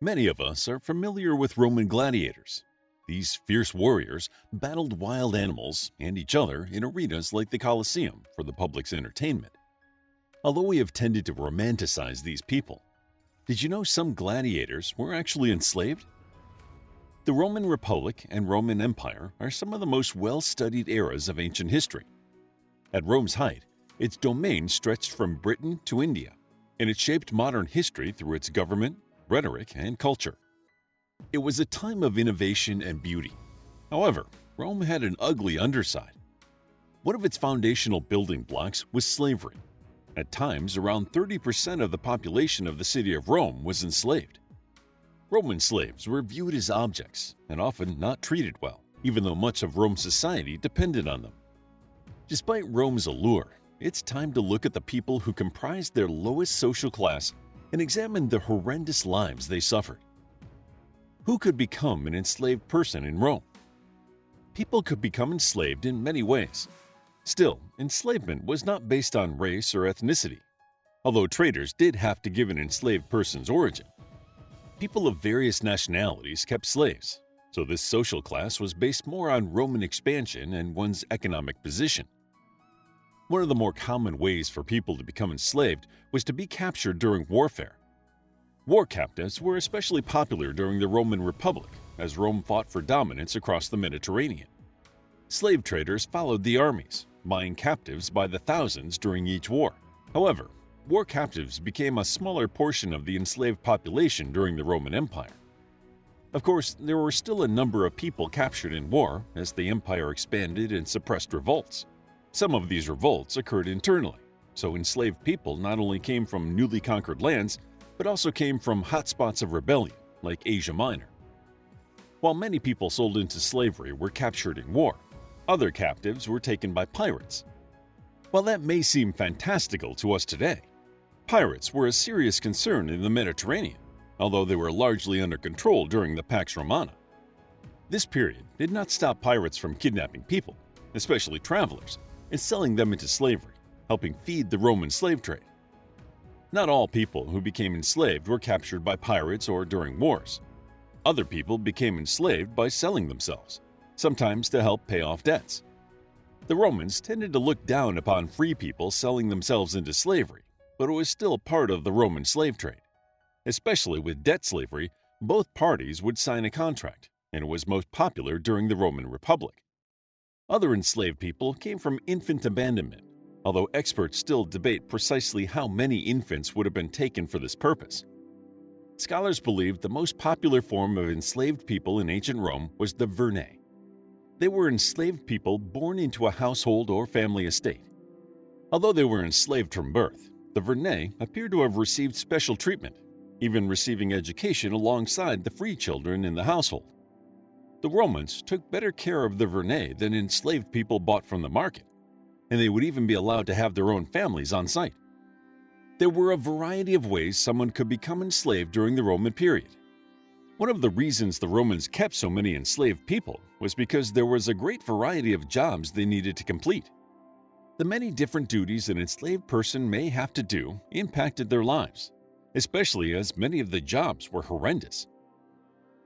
Many of us are familiar with Roman gladiators. These fierce warriors battled wild animals and each other in arenas like the Colosseum for the public's entertainment. Although we have tended to romanticize these people, did you know some gladiators were actually enslaved? The Roman Republic and Roman Empire are some of the most well-studied eras of ancient history. At Rome's height, its domain stretched from Britain to India, and it shaped modern history through its government, rhetoric, and culture. It was a time of innovation and beauty. However, Rome had an ugly underside. One of its foundational building blocks was slavery. At times, around 30% of the population of the city of Rome was enslaved. Roman slaves were viewed as objects and often not treated well, even though much of Rome's society depended on them. Despite Rome's allure, it's time to look at the people who comprised their lowest social class and examine the horrendous lives they suffered. Who could become an enslaved person in Rome? People could become enslaved in many ways. Still, enslavement was not based on race or ethnicity, although traders did have to give an enslaved person's origin. People of various nationalities kept slaves, so this social class was based more on Roman expansion and one's economic position. One of the more common ways for people to become enslaved was to be captured during warfare. War captives were especially popular during the Roman Republic, as Rome fought for dominance across the Mediterranean. Slave traders followed the armies, buying captives by the thousands during each war. However, war captives became a smaller portion of the enslaved population during the Roman Empire. Of course, there were still a number of people captured in war as the empire expanded and suppressed revolts. Some of these revolts occurred internally, so enslaved people not only came from newly conquered lands, but also came from hotspots of rebellion like Asia Minor. While many people sold into slavery were captured in war, other captives were taken by pirates. While that may seem fantastical to us today, pirates were a serious concern in the Mediterranean, although they were largely under control during the Pax Romana. This period did not stop pirates from kidnapping people, especially travelers, and selling them into slavery, helping feed the Roman slave trade. Not all people who became enslaved were captured by pirates or during wars. Other people became enslaved by selling themselves, sometimes to help pay off debts. The Romans tended to look down upon free people selling themselves into slavery, but it was still part of the Roman slave trade. Especially with debt slavery, both parties would sign a contract, and it was most popular during the Roman Republic. Other enslaved people came from infant abandonment, although experts still debate precisely how many infants would have been taken for this purpose. Scholars believe the most popular form of enslaved people in ancient Rome was the Vernae. They were enslaved people born into a household or family estate. Although they were enslaved from birth, the Vernae appear to have received special treatment, even receiving education alongside the free children in the household. The Romans took better care of the Vernae than enslaved people bought from the market, and they would even be allowed to have their own families on site. There were a variety of ways someone could become enslaved during the Roman period. One of the reasons the Romans kept so many enslaved people was because there was a great variety of jobs they needed to complete. The many different duties an enslaved person may have to do impacted their lives, especially as many of the jobs were horrendous.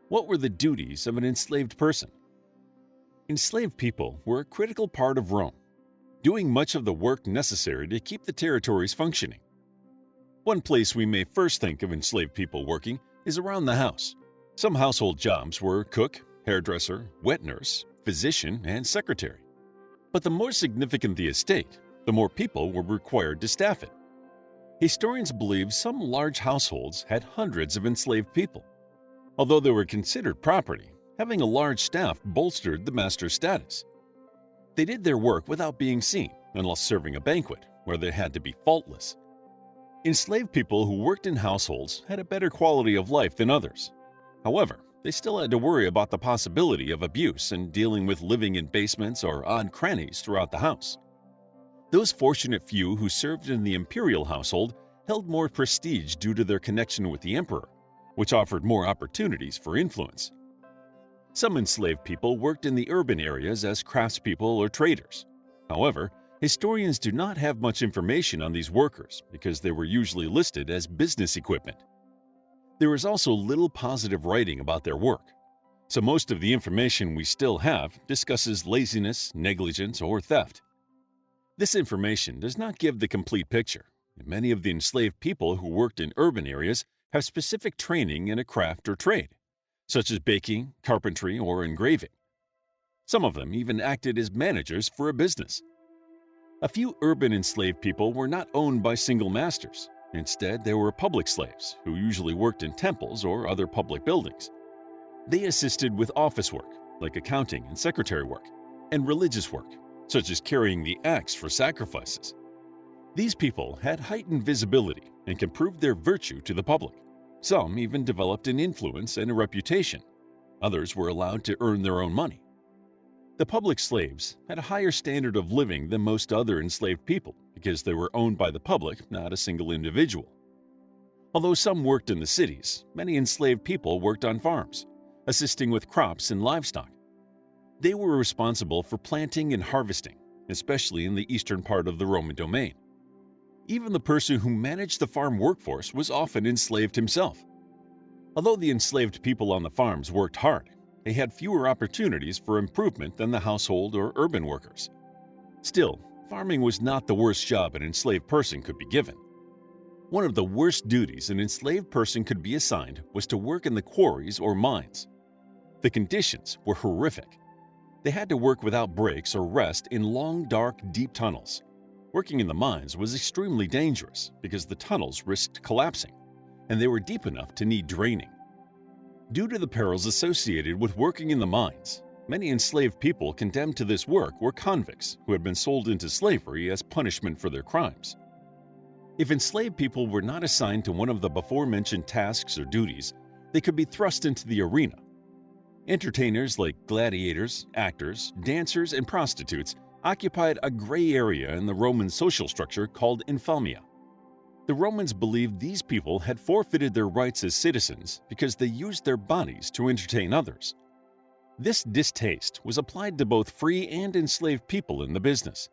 What were the duties of an enslaved person? Enslaved people were a critical part of Rome, doing much of the work necessary to keep the territories functioning. One place we may first think of enslaved people working is around the house. Some household jobs were cook, hairdresser, wet nurse, physician, and secretary. But the more significant the estate, the more people were required to staff it. Historians believe some large households had hundreds of enslaved people. Although they were considered property, having a large staff bolstered the master's status. They did their work without being seen, unless serving a banquet, where they had to be faultless. Enslaved people who worked in households had a better quality of life than others. However, they still had to worry about the possibility of abuse and dealing with living in basements or odd crannies throughout the house. Those fortunate few who served in the imperial household held more prestige due to their connection with the emperor, which offered more opportunities for influence. Some enslaved people worked in the urban areas as craftspeople or traders. However, historians do not have much information on these workers because they were usually listed as business equipment. There is also little positive writing about their work, so most of the information we still have discusses laziness, negligence, or theft. This information does not give the complete picture, and many of the enslaved people who worked in urban areas have specific training in a craft or trade, such as baking, carpentry, or engraving. Some of them even acted as managers for a business. A few urban enslaved people were not owned by single masters. Instead, they were public slaves who usually worked in temples or other public buildings. They assisted with office work, like accounting and secretary work, and religious work, such as carrying the axe for sacrifices. These people had heightened visibility and could prove their virtue to the public. Some even developed an influence and a reputation. Others were allowed to earn their own money. The public slaves had a higher standard of living than most other enslaved people because they were owned by the public, not a single individual. Although some worked in the cities, many enslaved people worked on farms, assisting with crops and livestock. They were responsible for planting and harvesting, especially in the eastern part of the Roman domain. Even the person who managed the farm workforce was often enslaved himself. Although the enslaved people on the farms worked hard, they had fewer opportunities for improvement than the household or urban workers. Still, farming was not the worst job an enslaved person could be given. One of the worst duties an enslaved person could be assigned was to work in the quarries or mines. The conditions were horrific. They had to work without breaks or rest in long, dark, deep tunnels. Working in the mines was extremely dangerous because the tunnels risked collapsing, and they were deep enough to need draining. Due to the perils associated with working in the mines, many enslaved people condemned to this work were convicts who had been sold into slavery as punishment for their crimes. If enslaved people were not assigned to one of the before-mentioned tasks or duties, they could be thrust into the arena. Entertainers like gladiators, actors, dancers, and prostitutes occupied a gray area in the Roman social structure called infamia. The Romans believed these people had forfeited their rights as citizens because they used their bodies to entertain others. This distaste was applied to both free and enslaved people in the business.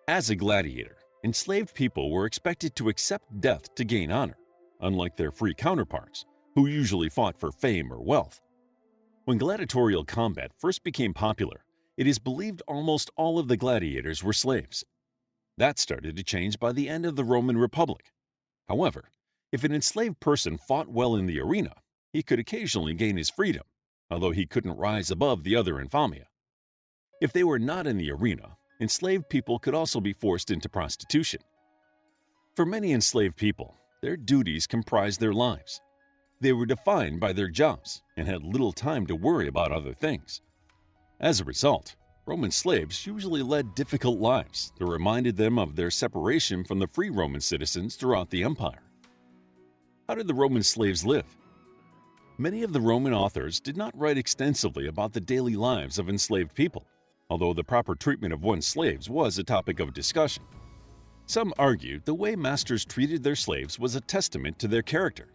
As a gladiator, enslaved people were expected to accept death to gain honor, unlike their free counterparts, who usually fought for fame or wealth. When gladiatorial combat first became popular, it is believed almost all of the gladiators were slaves. That started to change by the end of the Roman Republic. However, if an enslaved person fought well in the arena, he could occasionally gain his freedom, although he couldn't rise above the other infamia. If they were not in the arena, enslaved people could also be forced into prostitution. For many enslaved people, their duties comprised their lives. They were defined by their jobs and had little time to worry about other things. As a result, Roman slaves usually led difficult lives that reminded them of their separation from the free Roman citizens throughout the empire. How did the Roman slaves live? Many of the Roman authors did not write extensively about the daily lives of enslaved people, although the proper treatment of one's slaves was a topic of discussion. Some argued the way masters treated their slaves was a testament to their character.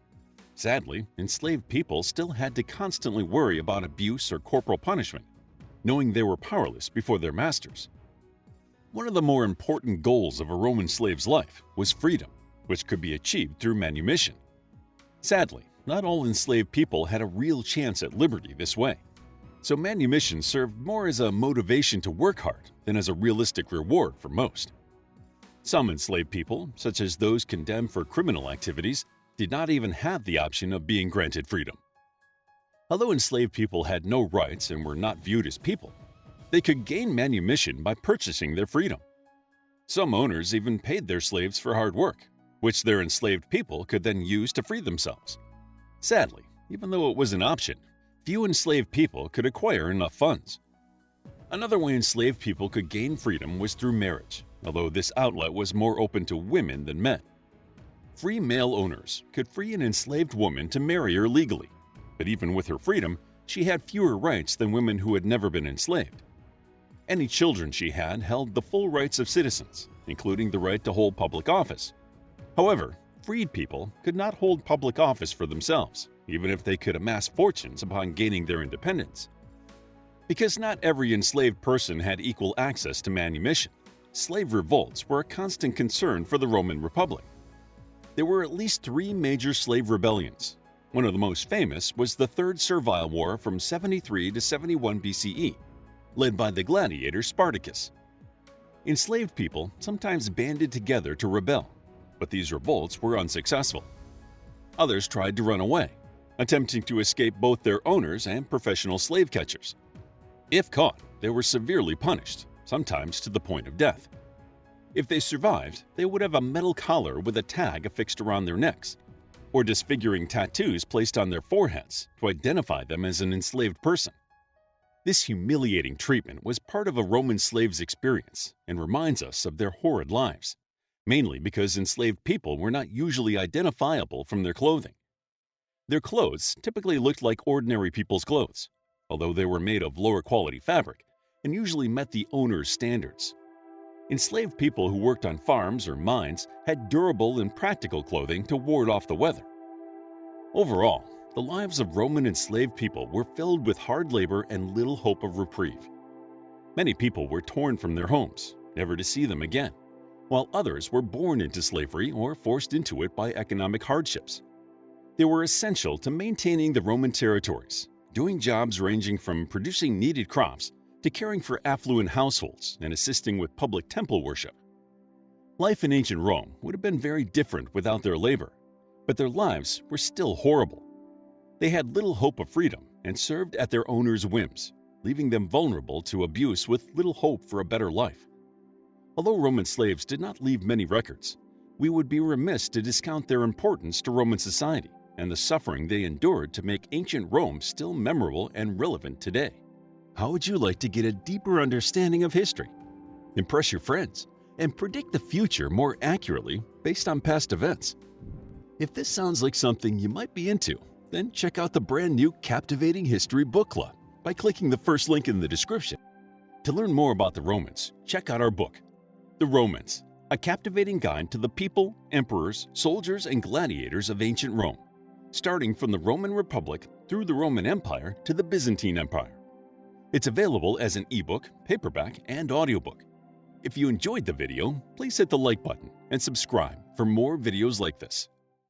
Sadly, enslaved people still had to constantly worry about abuse or corporal punishment, knowing they were powerless before their masters. One of the more important goals of a Roman slave's life was freedom, which could be achieved through manumission. Sadly, not all enslaved people had a real chance at liberty this way, so manumission served more as a motivation to work hard than as a realistic reward for most. Some enslaved people, such as those condemned for criminal activities, did not even have the option of being granted freedom. Although enslaved people had no rights and were not viewed as people, they could gain manumission by purchasing their freedom. Some owners even paid their slaves for hard work, which their enslaved people could then use to free themselves. Sadly, even though it was an option, few enslaved people could acquire enough funds. Another way enslaved people could gain freedom was through marriage, although this outlet was more open to women than men. Free male owners could free an enslaved woman to marry her legally, but even with her freedom, she had fewer rights than women who had never been enslaved. Any children she had held the full rights of citizens, including the right to hold public office. However, freed people could not hold public office for themselves, even if they could amass fortunes upon gaining their independence. Because not every enslaved person had equal access to manumission, slave revolts were a constant concern for the Roman Republic. There were at least 3 major slave rebellions, One of the most famous was the Third Servile War from 73 to 71 BCE, led by the gladiator Spartacus. Enslaved people sometimes banded together to rebel, but these revolts were unsuccessful. Others tried to run away, attempting to escape both their owners and professional slave catchers. If caught, they were severely punished, sometimes to the point of death. If they survived, they would have a metal collar with a tag affixed around their necks, or disfiguring tattoos placed on their foreheads to identify them as an enslaved person. This humiliating treatment was part of a Roman slave's experience and reminds us of their horrid lives, mainly because enslaved people were not usually identifiable from their clothing. Their clothes typically looked like ordinary people's clothes, although they were made of lower quality fabric and usually met the owner's standards. Enslaved people who worked on farms or mines had durable and practical clothing to ward off the weather. Overall, the lives of Roman enslaved people were filled with hard labor and little hope of reprieve. Many people were torn from their homes, never to see them again, while others were born into slavery or forced into it by economic hardships. They were essential to maintaining the Roman territories, doing jobs ranging from producing needed crops to caring for affluent households and assisting with public temple worship. Life in ancient Rome would have been very different without their labor, but their lives were still horrible. They had little hope of freedom and served at their owners' whims, leaving them vulnerable to abuse with little hope for a better life. Although Roman slaves did not leave many records, we would be remiss to discount their importance to Roman society and the suffering they endured to make ancient Rome still memorable and relevant today. How would you like to get a deeper understanding of history, impress your friends, and predict the future more accurately based on past events? If this sounds like something you might be into, then check out the brand new Captivating History Book Club by clicking the first link in the description. To learn more about the Romans, check out our book, The Romans, a captivating guide to the people, emperors, soldiers, and gladiators of ancient Rome, starting from the Roman Republic through the Roman Empire to the Byzantine Empire. It's available as an ebook, paperback, and audiobook. If you enjoyed the video, please hit the like button and subscribe for more videos like this.